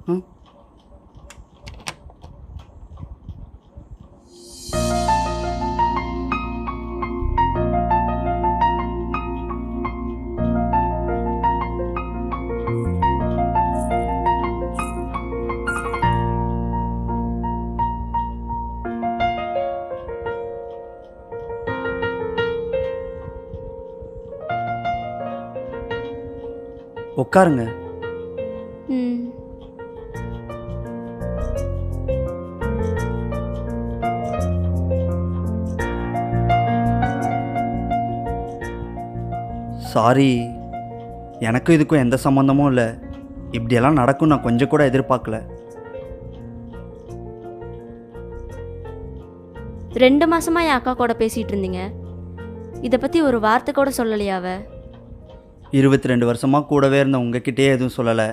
ம். உட்காருங்க. ம். சாரி, எனக்கும் இதுக்கும் எந்த சம்மந்தமும் இல்லை. இப்படியெல்லாம் நடக்கும் நான் கொஞ்சம் கூட எதிர்பார்க்கல. 2 மாசமா என் அக்கா கூட பேசிட்டு இருந்தீங்க. இதை பத்தி ஒரு வார்த்தை கூட சொல்லலையா அவ? 22 வருஷமாக கூடவே இருந்த உங்ககிட்டயே எதுவும் சொல்லலை.